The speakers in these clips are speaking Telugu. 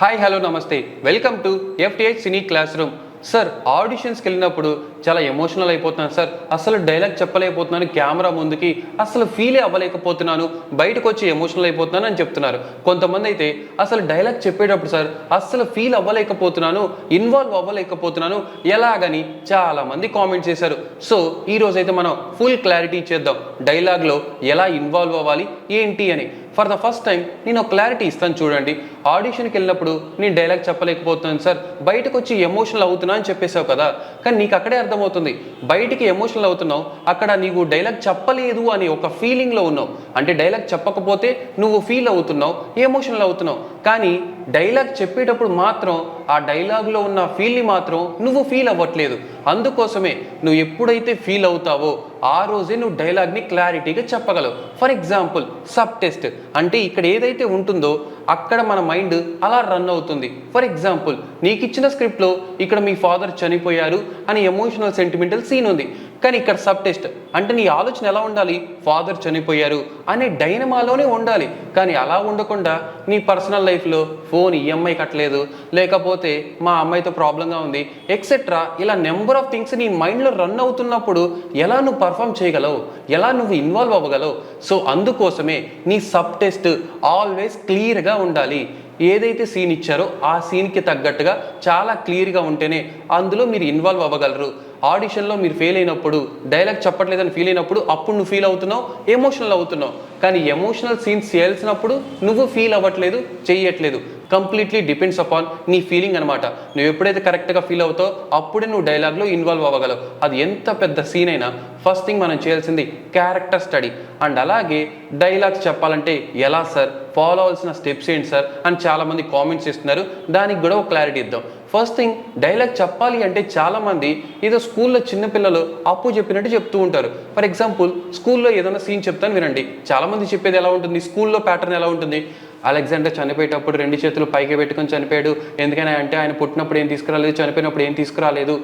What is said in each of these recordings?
Hi hello namaste welcome to FTH cine classroom. Sir ఆడిషన్స్కి వెళ్ళినప్పుడు చాలా ఎమోషనల్ అయిపోతున్నాను సార్, అసలు డైలాగ్ చెప్పలేకపోతున్నాను, కెమెరా ముందుకి అసలు ఫీలే అవ్వలేకపోతున్నాను, బయటకు వచ్చి ఎమోషనల్ అయిపోతున్నాను అని చెప్తున్నారు. కొంతమంది అయితే అసలు డైలాగ్ చెప్పేటప్పుడు సార్ అస్సలు ఫీల్ అవ్వలేకపోతున్నాను, ఇన్వాల్వ్ అవ్వలేకపోతున్నాను ఎలాగని చాలామంది కామెంట్ చేశారు. సో ఈరోజైతే మనం ఫుల్ క్లారిటీ ఇచ్చేద్దాం డైలాగ్లో ఎలా ఇన్వాల్వ్ అవ్వాలి ఏంటి అని. ఫర్ ద ఫస్ట్ టైం నేను క్లారిటీ ఇస్తాను చూడండి. ఆడిషన్కి వెళ్ళినప్పుడు నేను డైలాగ్ చెప్పలేకపోతున్నాను సార్, బయటకు వచ్చి ఎమోషనల్ అవుతున్నా అని చెప్పేసావు కదా, కానీ నీకు అక్కడే అర్థమవుతుంది బయటికి ఎమోషనల్ అవుతున్నావు, అక్కడ నీకు డైలాగ్ చెప్పలేదు అని ఒక ఫీలింగ్లో ఉన్నావు. అంటే డైలాగ్ చెప్పకపోతే నువ్వు ఫీల్ అవుతున్నావు, ఎమోషనల్ అవుతున్నావు, కానీ డైలాగ్ చెప్పేటప్పుడు మాత్రం ఆ డైలాగ్లో ఉన్న ఫీల్ని మాత్రం నువ్వు ఫీల్ అవ్వట్లేదు. అందుకోసమే నువ్వు ఎప్పుడైతే ఫీల్ అవుతావో ఆ రోజే నువ్వు డైలాగ్ని క్లారిటీగా చెప్పగలవు. ఫర్ ఎగ్జాంపుల్ సబ్ టెస్ట్ అంటే ఇక్కడ ఏదైతే ఉంటుందో అక్కడ మన మైండ్ అలా రన్ అవుతుంది. ఫర్ ఎగ్జాంపుల్ నీకు ఇచ్చిన స్క్రిప్ట్లో ఇక్కడ మీ ఫాదర్ చనిపోయారు అని ఎమోషనల్ సెంటిమెంటల్ సీన్ ఉంది, కానీ ఇక్కడ సబ్ టెస్ట్ అంటే నీ ఆలోచన ఎలా ఉండాలి, ఫాదర్ చనిపోయారు అనే డైనమాలోనే ఉండాలి. కానీ అలా ఉండకుండా నీ పర్సనల్ లైఫ్లో ఫోన్ ఈఎంఐ కట్టలేదు, లేకపోతే మా అమ్మాయితో ప్రాబ్లంగా ఉంది ఎక్సెట్రా, ఇలా నెంబర్ ఆఫ్ థింగ్స్ నీ మైండ్లో రన్ అవుతున్నప్పుడు ఎలా నువ్వు పర్ఫామ్ చేయగలవు, ఎలా నువ్వు ఇన్వాల్వ్ అవ్వగలవు? సో అందుకోసమే నీ సబ్ టెస్ట్ ఆల్వేస్ క్లియర్గా ఉండాలి. ఏదైతే సీన్ ఇచ్చారో ఆ సీన్కి తగ్గట్టుగా చాలా క్లియర్గా ఉంటేనే అందులో మీరు ఇన్వాల్వ్ అవ్వగలరు. ఆడిషన్లో మీరు ఫెయిల్ అయినప్పుడు, డైలాగ్ చెప్పట్లేదని ఫీల్ అయినప్పుడు అప్పుడు నువ్వు ఫీల్ అవుతున్నావు, ఎమోషనల్ అవుతున్నావు, కానీ ఎమోషనల్ సీన్స్ చేయాల్సినప్పుడు నువ్వు ఫీల్ అవ్వట్లేదు, చెయ్యట్లేదు. కంప్లీట్లీ డిపెండ్స్ అపాన్ నీ ఫీలింగ్ అనమాట. నువ్వు ఎప్పుడైతే కరెక్ట్గా ఫీల్ అవుతావో అప్పుడే నువ్వు డైలాగ్లో ఇన్వాల్వ్ అవ్వగలవు. అది ఎంత పెద్ద సీన్ అయినా ఫస్ట్ థింగ్ మనం చేయాల్సింది క్యారెక్టర్ స్టడీ. అండ్ అలాగే డైలాగ్స్ చెప్పాలంటే ఎలా సార్, ఫాలో అవ్వాల్సిన స్టెప్స్ ఏంటి సార్ అని చాలామంది కామెంట్స్ ఇస్తున్నారు. దానికి కూడా ఒక క్లారిటీ ఇద్దాం. ఫస్ట్ థింగ్, డైలాగ్ చెప్పాలి అంటే చాలామంది ఏదో స్కూల్లో చిన్నపిల్లలు అప్పు చెప్పినట్టు చెప్తూ ఉంటారు. ఫర్ ఎగ్జాంపుల్ స్కూల్లో ఏదైనా సీన్ చెప్తాను వినండి. చాలామంది చెప్పేది ఎలా ఉంటుంది, స్కూల్లో ప్యాటర్న్ ఎలా ఉంటుంది, అలెగ్జాండర్ చనిపోయేటప్పుడు 2 చేతులు పైకి పెట్టుకొని చనిపోయాడు, ఎందుకని అంటే ఆయన పుట్టినప్పుడు ఏం తీసుకురాలేదు, చనిపోయినప్పుడు ఏం తీసుకురాలేదు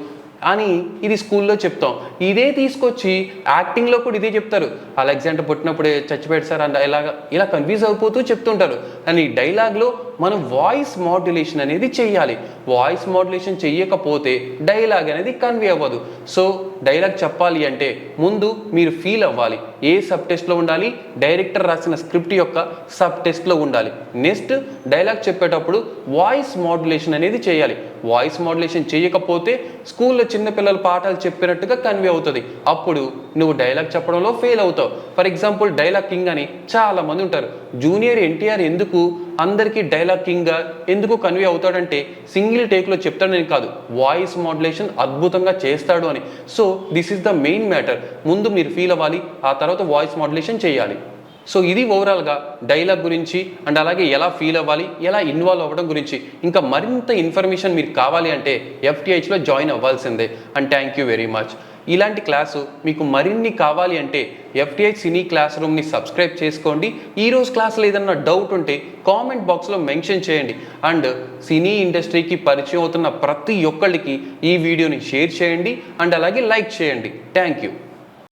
అని ఇది స్కూల్లో చెప్తాం. ఇదే తీసుకొచ్చి యాక్టింగ్లో కూడా ఇదే చెప్తారు, అలెగ్జాండర్ పుట్టినప్పుడే చచ్చిపోయాడు సార్ అని ఇలా కన్ఫ్యూజ్ అయిపోతూ చెప్తుంటారు. కానీ డైలాగ్లో మనం వాయిస్ మాడ్యులేషన్ అనేది చెయ్యాలి. వాయిస్ మాడ్యులేషన్ చెయ్యకపోతే డైలాగ్ అనేది కన్వే అవ్వదు. సో డైలాగ్ చెప్పాలి అంటే ముందు మీరు ఫీల్ అవ్వాలి. ఏ సబ్ టెస్ట్లో ఉండాలి, డైరెక్టర్ రాసిన స్క్రిప్ట్ యొక్క సబ్ టెస్ట్లో ఉండాలి. నెక్స్ట్ డైలాగ్ చెప్పేటప్పుడు వాయిస్ మాడ్యులేషన్ అనేది చేయాలి. వాయిస్ మాడ్యులేషన్ చేయకపోతే స్కూల్లో చిన్నపిల్లల పాఠాలు చెప్పినట్టుగా కన్వే అవుతుంది, అప్పుడు నువ్వు డైలాగ్ చెప్పడంలో ఫెయిల్ అవుతావు. ఫర్ ఎగ్జాంపుల్ డైలాగ్ కింగ్ అని చాలామంది ఉంటారు. జూనియర్ ఎన్టీఆర్ ఎందుకు అందరికీ డైలాగ్ కింగ్గా ఎందుకు కన్వే అవుతాడంటే సింగిల్ టేక్లో చెప్తాడని కాదు, వాయిస్ మాడ్యులేషన్ అద్భుతంగా చేస్తాడు అని. So this is the main matter. ముందు మీరు ఫీల్ అవ్వాలి, ఆ తర్వాత వాయిస్ మాడ్యులేషన్ చేయాలి. సో ఇది ఓవరాల్గా డైలాగ్ గురించి అండ్ అలాగే ఎలా ఫీల్ అవ్వాలి, ఎలా ఇన్వాల్వ్ అవ్వడం గురించి. ఇంకా మరింత ఇన్ఫర్మేషన్ మీకు కావాలి అంటే ఎఫ్టిహెచ్లో జాయిన్ అవ్వాల్సిందే. And thank you very much. ఇలాంటి క్లాసు మీకు మరిన్ని కావాలి అంటే ఎఫ్టిహెచ్ సినీ క్లాస్ రూమ్ని సబ్స్క్రైబ్ చేసుకోండి. ఈరోజు క్లాసులో ఏదన్నా డౌట్ ఉంటే కామెంట్ బాక్స్లో మెన్షన్ చేయండి. అండ్ సినీ ఇండస్ట్రీకి పరిచయం అవుతున్న ప్రతి ఒక్కళ్ళకి ఈ వీడియోని షేర్ చేయండి అండ్ అలాగే లైక్ చేయండి. Thank you.